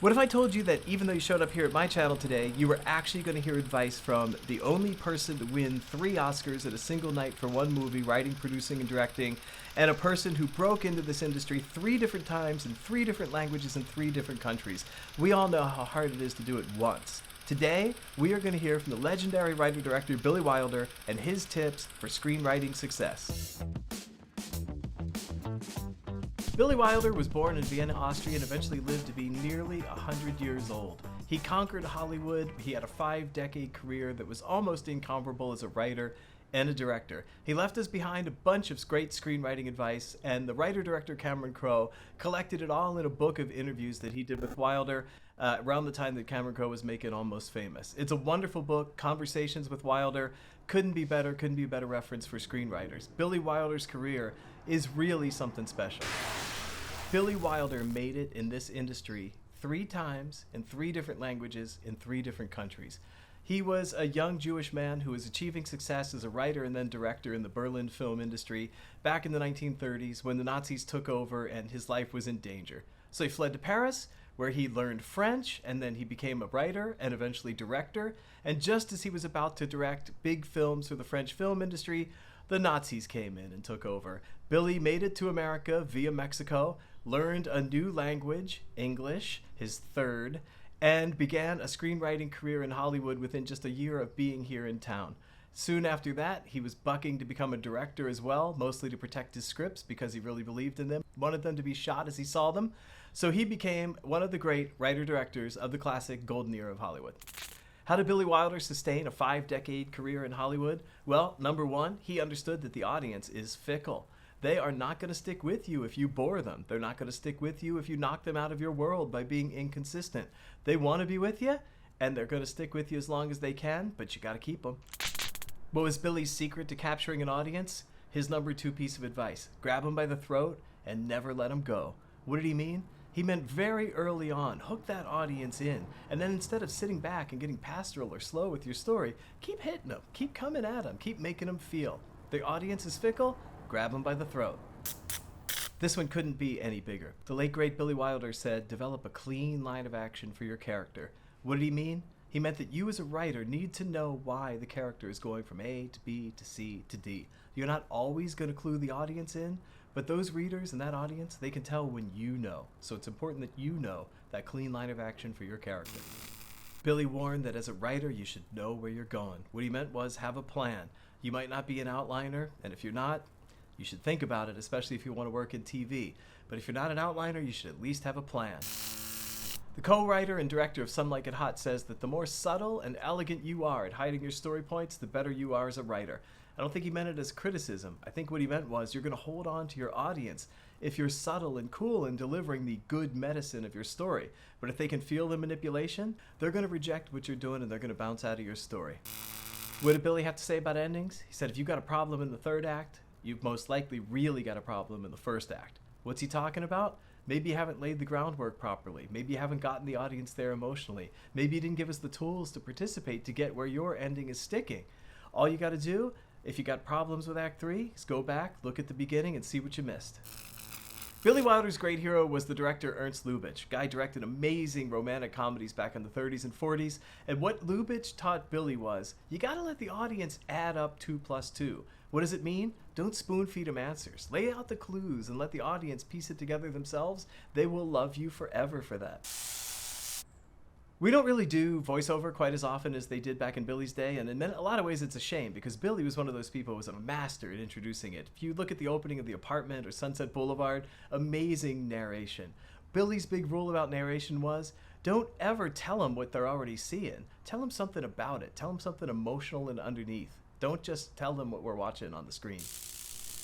What if I told you that even though you showed up here at my channel today, you were actually going to hear advice from the only person to win 3 Oscars in a single night for one movie, writing, producing, and directing, and a person who broke into this industry 3 different times in 3 different languages in 3 different countries? We all know how hard it is to do it once. Today, we are going to hear from the legendary writer-director Billy Wilder and his tips for screenwriting success. Billy Wilder was born in Vienna, Austria, and eventually lived to be nearly 100 years old. He conquered Hollywood. He had a 5-decade career that was almost incomparable as a writer and a director. He left us behind a bunch of great screenwriting advice, and the writer-director Cameron Crowe collected it all in a book of interviews that he did with Wilder around the time that Cameron Crowe was making Almost Famous. It's a wonderful book, Conversations with Wilder. Couldn't be a better reference for screenwriters. Billy Wilder's career is really something special. Billy Wilder made it in this industry 3 times in 3 different languages in 3 different countries. He was a young Jewish man who was achieving success as a writer and then director in the Berlin film industry back in the 1930s when the Nazis took over and his life was in danger. So he fled to Paris, where he learned French, and then he became a writer and eventually director. And just as he was about to direct big films for the French film industry, the Nazis came in and took over. Billy made it to America via Mexico, learned a new language, English, his 3rd, and began a screenwriting career in Hollywood within just a year of being here in town. Soon after that, he was bucking to become a director as well, mostly to protect his scripts because he really believed in them, wanted them to be shot as he saw them. So he became one of the great writer-directors of the classic golden era of Hollywood. How did Billy Wilder sustain a 5-decade career in Hollywood? Well, number 1, he understood that the audience is fickle. They are not going to stick with you if you bore them. They're not going to stick with you if you knock them out of your world by being inconsistent. They want to be with you, and they're going to stick with you as long as they can, but you got to keep them. What was Billy's secret to capturing an audience? His number 2 piece of advice: grab them by the throat and never let them go. What did he mean? He meant very early on, hook that audience in, and then instead of sitting back and getting pastoral or slow with your story, keep hitting them, keep coming at them, keep making them feel. The audience is fickle, grab them by the throat. This one couldn't be any bigger. The late great Billy Wilder said, develop a clean line of action for your character. What did he mean? He meant that you as a writer need to know why the character is going from A to B to C to D. You're not always going to clue the audience in, but those readers and that audience, they can tell when you know. So it's important that you know that clean line of action for your character. Billy warned that as a writer, you should know where you're going. What he meant was have a plan. You might not be an outliner, and if you're not, you should think about it, especially if you want to work in TV. But if you're not an outliner, you should at least have a plan. The co-writer and director of Some Like It Hot says that the more subtle and elegant you are at hiding your story points, the better you are as a writer. I don't think he meant it as criticism. I think what he meant was you're going to hold on to your audience if you're subtle and cool in delivering the good medicine of your story. But if they can feel the manipulation, they're going to reject what you're doing and they're going to bounce out of your story. What did Billy have to say about endings? He said if you've got a problem in the 3rd act, you've most likely really got a problem in the 1st act. What's he talking about? Maybe you haven't laid the groundwork properly. Maybe you haven't gotten the audience there emotionally. Maybe you didn't give us the tools to participate to get where your ending is sticking. All you got to do, if you got problems with Act 3, is go back, look at the beginning, and see what you missed. Billy Wilder's great hero was the director Ernst Lubitsch. Guy directed amazing romantic comedies back in the 30s and 40s, and what Lubitsch taught Billy was, you gotta let the audience add up 2 plus 2. What does it mean? Don't spoon-feed them answers. Lay out the clues and let the audience piece it together themselves. They will love you forever for that. We don't really do voiceover quite as often as they did back in Billy's day, and in a lot of ways it's a shame because Billy was one of those people who was a master at introducing it. If you look at the opening of The Apartment or Sunset Boulevard, amazing narration. Billy's big rule about narration was, don't ever tell them what they're already seeing. Tell them something about it. Tell them something emotional and underneath. Don't just tell them what we're watching on the screen.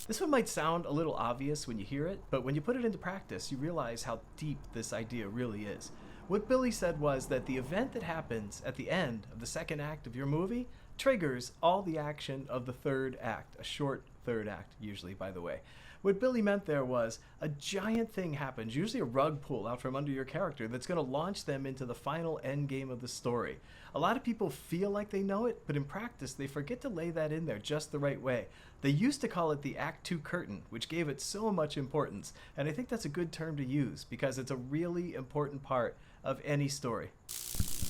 This one might sound a little obvious when you hear it, but when you put it into practice, you realize how deep this idea really is. What Billy said was that the event that happens at the end of the 2nd act of your movie triggers all the action of the 3rd act, a short 3rd act usually, by the way. What Billy meant there was a giant thing happens, usually a rug pull out from under your character, that's going to launch them into the final end game of the story. A lot of people feel like they know it, but in practice they forget to lay that in there just the right way. They used to call it the Act 2 curtain, which gave it so much importance, and I think that's a good term to use because it's a really important part of any story.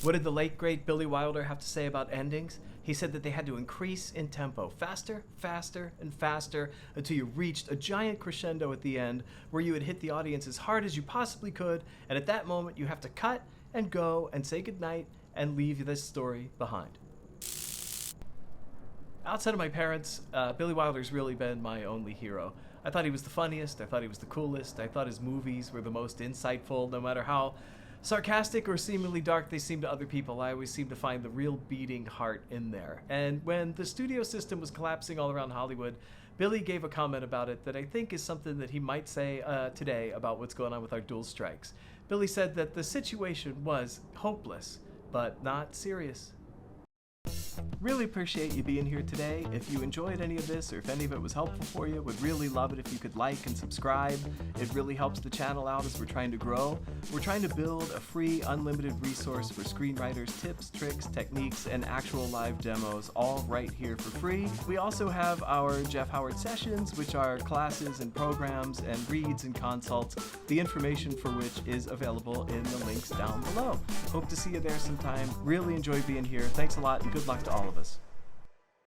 What did the late great Billy Wilder have to say about endings? He said that they had to increase in tempo, faster, faster, and faster, until you reached a giant crescendo at the end where you would hit the audience as hard as you possibly could, and at that moment you have to cut and go and say goodnight and leave this story behind. Outside of my parents, Billy Wilder's really been my only hero. I thought he was the funniest, I thought he was the coolest, I thought his movies were the most insightful, no matter how sarcastic or seemingly dark they seem to other people. I always seem to find the real beating heart in there. And when the studio system was collapsing all around Hollywood, Billy gave a comment about it that I think is something that he might say today about what's going on with our dual strikes. Billy said that the situation was hopeless, but not serious. Really appreciate you being here today. If you enjoyed any of this or if any of it was helpful for you, would really love it if you could like and subscribe. It really helps the channel out as we're trying to grow. We're trying to build a free, unlimited resource for screenwriters, tips, tricks, techniques, and actual live demos, all right here for free. We also have our Jeff Howard sessions, which are classes and programs and reads and consults, the information for which is available in the links down below. Hope to see you there sometime. Really enjoy being here. Thanks a lot and good luck to all of us.